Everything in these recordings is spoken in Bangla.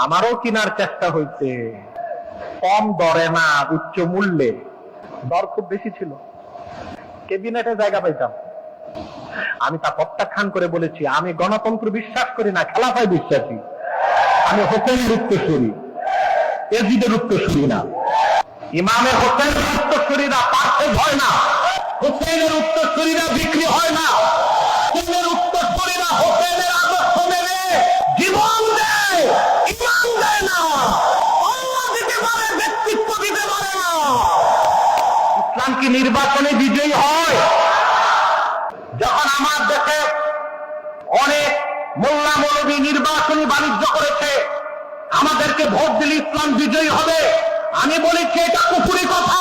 আমারও কেনার চেষ্টা হইছে, কম দরে না, উচ্চ মূল্যে। দর খুব বেশি ছিল, ক্যাবিনেটে জায়গা পাইতাম। আমি তা প্রত্যাখ্যান করে বলেছি, আমি গণতন্ত্র বিশ্বাস করি না, খেলাফায় বিশ্বাসী। আমি হোসেনের উত্তরসূরি, এজিদের উত্তরসূরি না। ইমামে হোসেনের উত্তরসূরিরা পার্থেজ হয় না, হোসেনের উত্তরসূরিরা বিক্রি হয় না। হোসেনের উত্তরসূরিরা হোসেনের আদর্শ মেনে জীবন দেয়, ইমান দেয় না। আল্লাহ দিতে পারে, ব্যক্তিত্ব দিতে পারে না। ইসলাম কি নির্বাচনে বিজয়ী হয়? যখন আমার দেশে অনেক মোল্লা মৌলবী নির্বাচনী বাণিজ্য করেছে, আমাদেরকে ভোট দিলে ইসলাম বিজয়ী হবে, আমি বলেছি এটা কুফরি কথা।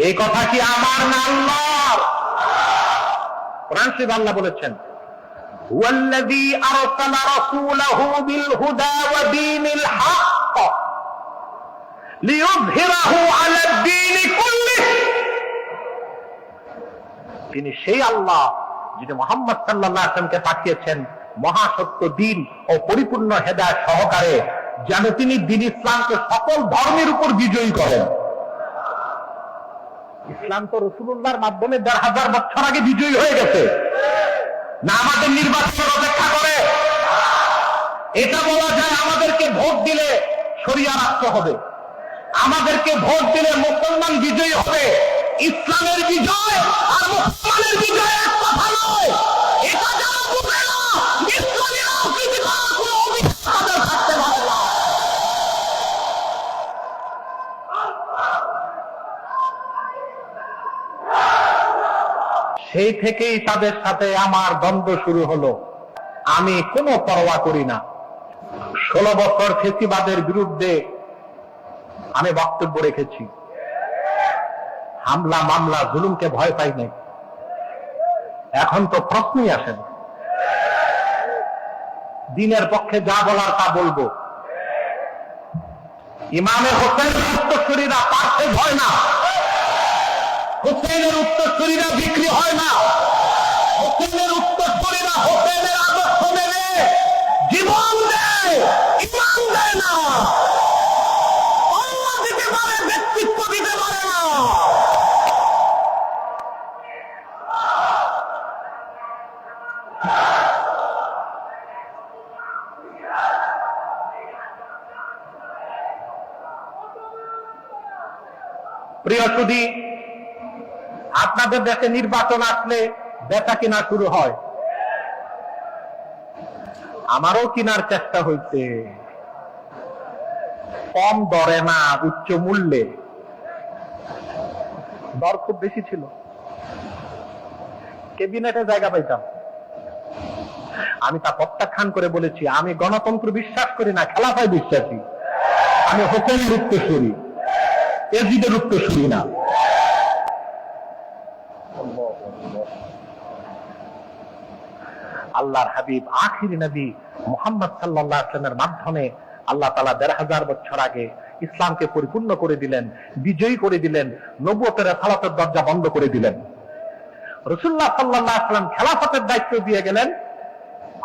এই কথা কি আমার না আল্লাহর? কোরআন শরীফে আল্লাহ বলেছেন, হুয়াল্লাযী আরসালা রাসূলাহু বিল হুদা ওয়া দীনিল হক লিইয়ুযহিরাহু আলাদ দীনি কুল্লিহি। তিনি সেই আল্লাহ যিনি মুহাম্মদ সাল্লাল্লাহু আলাইহি ওয়াসাল্লামকে পাঠিয়েছেন মহাসত্য দিন ও পরিপূর্ণ হেদায়েত সহকারে, যেন তিনি দ্বীন ইসলামকে সকল ধর্মের উপর বিজয়ী করেন। ইসলাম তো রাসূলুল্লাহর মাধ্যমে ১৫০০ বছর আগে বিজয়ী হয়ে গেছে না, আমাদের নির্বাচনের অপেক্ষা করে? এটা বলা যায় আমাদেরকে ভোট দিলে শরিয়া রাষ্ট্র হবে, আমাদেরকে ভোট দিলে মুসলমান বিজয়ী হবে। ইসলামের বিজয় আর মুসলমানের বিজয় এক কথা নয়। এটা যারা বুঝে না, ইসলামী রাজনীতি করার কোনো অধিকার তাদের থাকতে পারে না। সেই থেকেই তাদের সাথে আমার দ্বন্দ্ব শুরু হলো। আমি কোনো পরোয়া করি না। 16 বছর ফেসিবাদের বিরুদ্ধে আমি বক্তব্য রেখেছি। হামলা মামলা জুলুমকে ভয় পাই নাই। এখন তো প্রশ্নই আসে না। দ্বীনের পক্ষে যা বলার তা বলবো। ইমামে হোসেনের উত্তরসূরিরা পার্থেজ হয় না, হোসেনের উত্তরসূরিরা বিক্রি হয় না। হোসেনের উত্তরসূরিরা হোসেনের আদর্শ মেনে জীবন দেয়, ইমান দেয় না। আল্লাহ দিতে পারে, ব্যক্তিত্ব দিতে পারে না। প্রিয় সুধী, আপনাদের দেশে নির্বাচন আসলে বেচা কিনা শুরু হয়। আমারও কেনার চেষ্টা হইছে, কম দরে না, উচ্চ মূল্যে। দর খুব বেশি ছিল, ক্যাবিনেটে জায়গা পাইতাম। আমি তা প্রত্যাখ্যান করে বলেছি, আমি গণতন্ত্র বিশ্বাস করি না, খেলাফায় বিশ্বাসী। আমি হোসেনের উত্তরসূরি, এজিদের উত্তরসূরি না। আল্লাহর হাবিব আখির নবী মুহাম্মদ সাল্লাল্লাহু আলাইহি ওয়াসাল্লামের মাধ্যমে আল্লাহ তাআলা ১৫০০ বছর আগে ইসলামকে পরিপূর্ণ করে দিলেন, বিজয়ী করে দিলেন, নবুয়তের রিসালাতের দরজা বন্ধ করে দিলেন। রাসূলুল্লাহ সাল্লাল্লাহু আলাইহি ওয়াসাল্লাম খেলাফতের দায়িত্ব দিয়ে গেলেন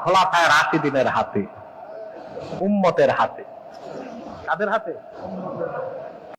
খোলাফায়ে রাশিদিনের হাতে, উম্মতের হাতে। কাদের হাতে?